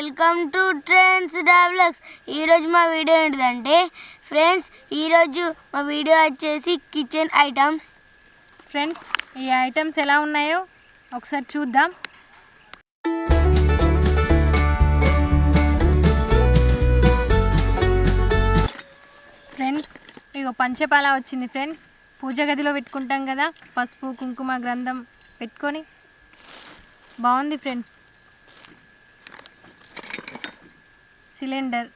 Welcome to trends develops. ఈరోజు మా video ఏంటిదంటే ఫ్రెండ్స్, ఈరోజు మా వీడియో వచ్చేసి కిచెన్ ఐటమ్స్. ఫ్రెండ్స్, ఈ ఐటమ్స్ ఎలా ఉన్నాయో ఒకసారి చూద్దాం. ఫ్రెండ్స్, ఇగో పంచపాల వచ్చింది. ఫ్రెండ్స్, పూజ గదిలో పెట్టుకుంటాం కదా, పసుపు కుంకుమ గ్రంథం పెట్టుకొని బాగుంది. ఫ్రెండ్స్, సిలిండర్,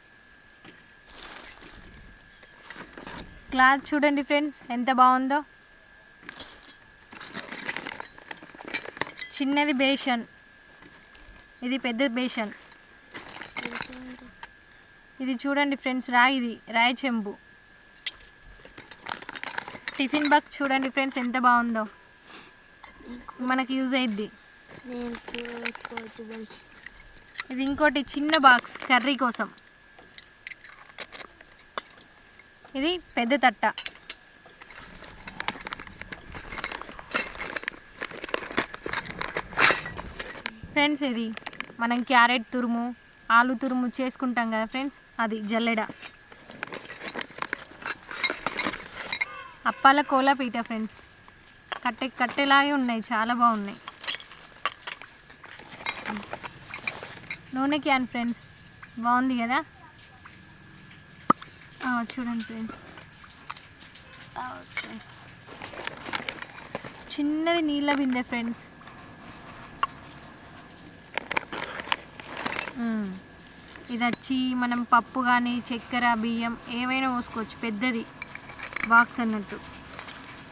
క్లాత్ చూడండి ఫ్రెండ్స్ ఎంత బాగుందో. చిన్నది బేషన్, ఇది పెద్ద బేషన్. ఇది చూడండి ఫ్రెండ్స్, రాయి చెంబు. టిఫిన్ బాక్స్ చూడండి ఫ్రెండ్స్ ఎంత బాగుందో, మనకి యూజ్ అయ్యిద్ది. ఇది ఇంకోటి చిన్న బాక్స్ కర్రీ కోసం. ఇది పెద్ద తట్ట. ఫ్రెండ్స్, ఇది మనం క్యారెట్ తురుము, ఆలు తురుము చేసుకుంటాం కదా ఫ్రెండ్స్, అది జల్లెడ. అప్పాల కోలాపీట ఫ్రెండ్స్, కట్టెలాగే ఉన్నాయి, చాలా బాగున్నాయి. నూనె క్యాన్ ఫ్రెండ్స్, బాగుంది కదా. చూడండి ఫ్రెండ్స్, చిన్నది నీళ్ళ బిందె ఫ్రెండ్స్. ఇది వచ్చి మనం పప్పు కానీ చక్కెర బియ్యం ఏమైనా పోసుకోవచ్చు. పెద్దది బాక్స్ అన్నట్టు,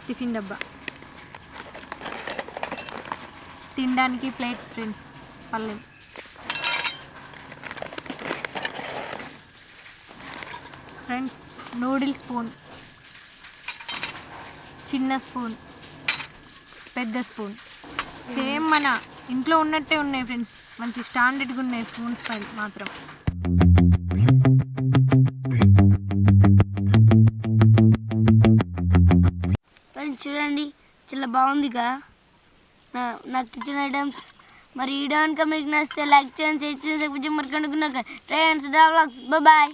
టిఫిన్ డబ్బా. తినడానికి ప్లేట్ ఫ్రెండ్స్, పల్లెం. ఫ్రెండ్స్, నూడిల్ స్పూన్, చిన్న స్పూన్, పెద్ద స్పూన్, సేమ్ మన ఇంట్లో ఉన్నట్టే ఉన్నాయి ఫ్రెండ్స్. మంచి స్టాండర్డ్గా ఉన్నాయి స్పూన్స్ పై మాత్రం. ఫ్రెండ్స్ చూడండి, చాలా బాగుంది కదా నా కిచెన్ ఐటమ్స్. మరి ఈ వీడియో కనుక మీకు నచ్చితే లైక్ చేయండి, షేర్ చేయండి, సబ్స్క్రైబ్ చేసుకోండి. Trends develops, bye.